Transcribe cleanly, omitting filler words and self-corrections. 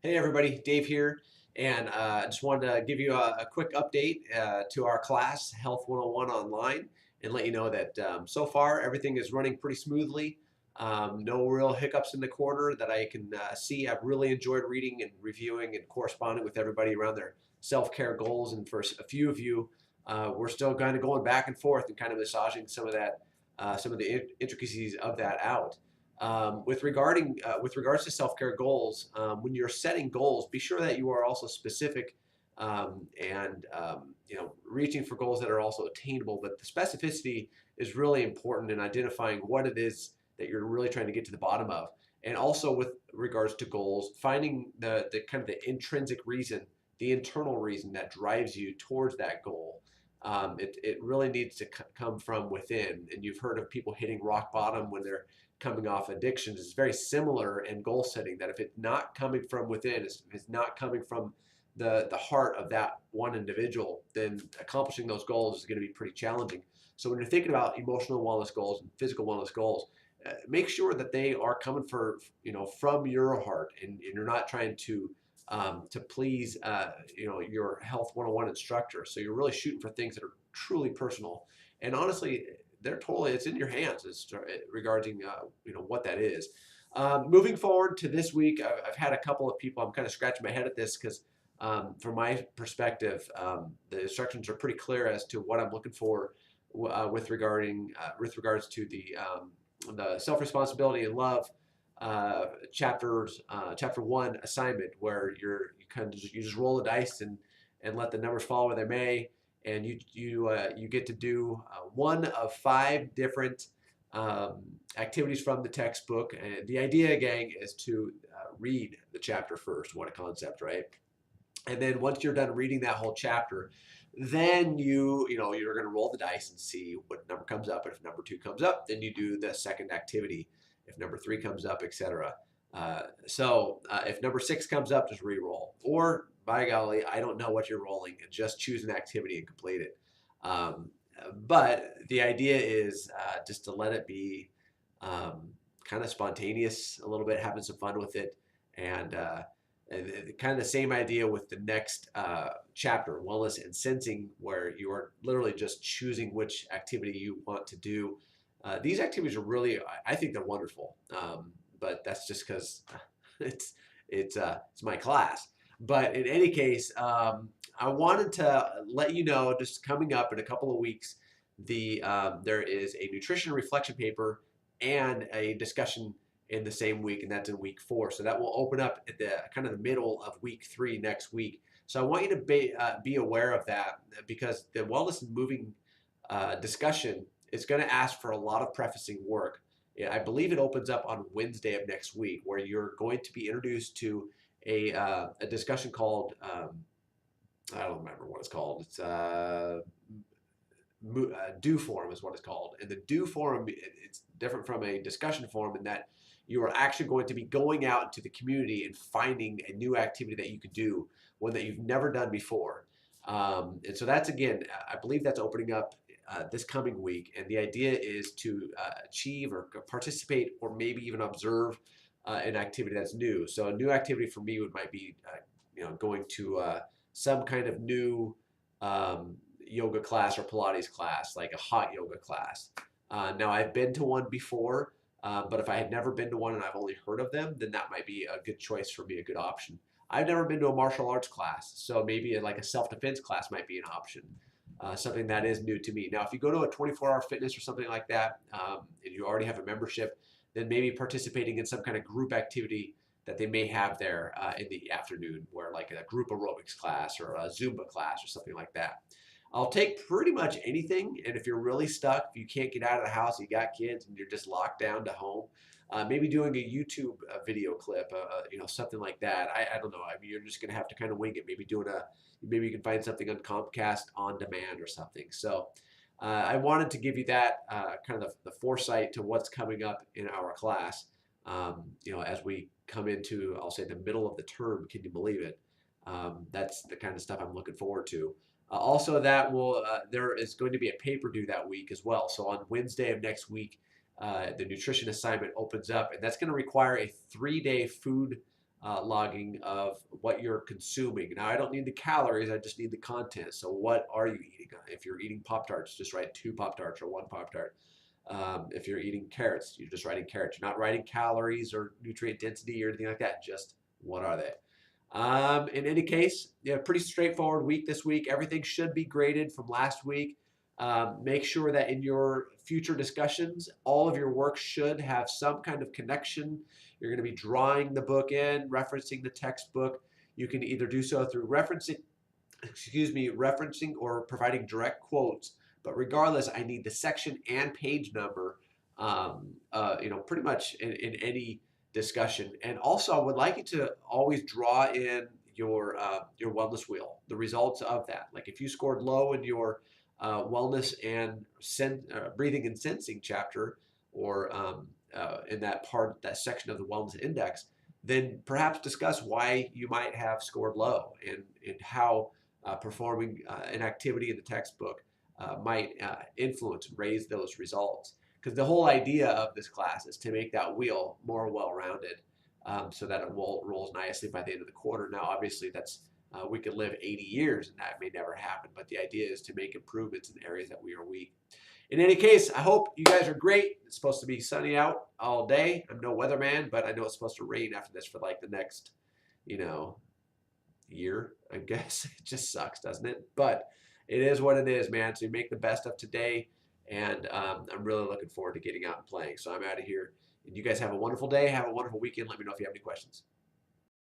Hey everybody, Dave here, and I just wanted to give you a quick update to our class, Health 101 Online, and let you know that so far everything is running pretty smoothly. No real hiccups in the quarter that I can see. I've really enjoyed reading and reviewing and corresponding with everybody around their self-care goals, and for a few of you, we're still kind of going back and forth and kind of massaging some of that, some of the intricacies of that out. With regards to self-care goals, when you're setting goals, be sure that you are also specific and reaching for goals that are also attainable. But the specificity is really important in identifying what it is that you're really trying to get to the bottom of. And also with regards to goals, finding the kind of the intrinsic reason, the internal reason that drives you towards that goal. It really needs to come from within. And you've heard of people hitting rock bottom when they're coming off addictions. Is very similar in goal setting, that if it's not coming from within, if it's not coming from the heart of that one individual, then accomplishing those goals is going to be pretty challenging. So when you're thinking about emotional wellness goals and physical wellness goals, make sure that they are coming from your heart, and you're not trying to please your Health 101 instructor. So you're really shooting for things that are truly personal. And honestly, it's in your hands regarding what that is. Moving forward to this week, I've had a couple of people. I'm kind of scratching my head at this because, from my perspective, the instructions are pretty clear as to what I'm looking for with regards to the self responsibility and love chapter one assignment, where you just roll the dice and let the numbers fall where they may, and you get to do one of five different activities from the textbook. And the idea, gang, is to read the chapter first. What a concept, right? And then once you're done reading that whole chapter, then you're going to roll the dice and see what number comes up. And if number two comes up, then you do the second activity. If number three comes up, etc. If number six comes up, just re-roll. Or by golly, I don't know what you're rolling, and just choose an activity and complete it. Um, but the idea is just to let it be kind of spontaneous a little bit, having some fun with it, and kind of the same idea with the next chapter, wellness and sensing, where you are literally just choosing which activity you want to do. These activities are really, I think they're wonderful, but that's just because it's it's my class. But in any case, I wanted to let you know, just coming up in a couple of weeks, there is a nutrition reflection paper and a discussion in the same week, and that's in week 4. So that will open up at the kind of the middle of week 3 next week. So I want you to be aware of that, because the wellness and moving discussion is going to ask for a lot of prefacing work. Yeah, I believe it opens up on Wednesday of next week, where you're going to be introduced to a discussion called I don't remember what it's called. It's do forum is what it's called. And the do forum, it's different from a discussion forum in that you are actually going to be going out into the community and finding a new activity that you could do, one that you've never done before. And so that's, again, I believe that's opening up this coming week. And the idea is to achieve or participate or maybe even observe an activity that's new. So a new activity for me might be, going to some kind of new yoga class or Pilates class, like a hot yoga class. Now, I've been to one before, but if I had never been to one and I've only heard of them, then that might be a good choice for me, a good option. I've never been to a martial arts class, so maybe like a self-defense class might be an option, something that is new to me. Now, if you go to a 24-hour fitness or something like that, and you already have a membership, then maybe participating in some kind of group activity that they may have there in the afternoon, where like a group aerobics class or a Zumba class or something like that. I'll take pretty much anything. And if you're really stuck, if you can't get out of the house, you got kids, and you're just locked down to home, maybe doing a YouTube video clip, something like that. I don't know. I mean, you're just going to have to kind of wing it. Maybe you can find something on Comcast on demand or something. So I wanted to give you that kind of the foresight to what's coming up in our class. As we come into, I'll say, the middle of the term. Can you believe it? That's the kind of stuff I'm looking forward to. Also, there is going to be a paper due that week as well. So on Wednesday of next week, the nutrition assignment opens up, and that's going to require a 3-day food logging of what you're consuming. Now, I don't need the calories, I just need the content. So what are you eating? If you're eating Pop-Tarts, just write 2 Pop-Tarts or 1 Pop-Tart. If you're eating carrots, you're just writing carrots. You're not writing calories or nutrient density or anything like that. Just what are they? In any case, yeah, pretty straightforward week this week. Everything should be graded from last week. Make sure that in your future discussions, all of your work should have some kind of connection. You're going to be drawing the book in, referencing the textbook. You can either do so through referencing or providing direct quotes. But regardless, I need the section and page number, pretty much in any discussion. And also, I would like you to always draw in your wellness wheel, the results of that. Like if you scored low in your wellness and breathing and sensing chapter, or in that section of the wellness index, then perhaps discuss why you might have scored low and how performing an activity in the textbook might influence and raise those results. Because the whole idea of this class is to make that wheel more well-rounded, so that it rolls nicely by the end of the quarter. Now, obviously, we could live 80 years and that may never happen, but the idea is to make improvements in areas that we are weak. In any case, I hope you guys are great. It's supposed to be sunny out all day. I'm no weatherman, but I know it's supposed to rain after this for like the next, year, I guess. It just sucks, doesn't it? But it is what it is, man. So you make the best of today, and I'm really looking forward to getting out and playing. So I'm out of here. And you guys have a wonderful day. Have a wonderful weekend. Let me know if you have any questions.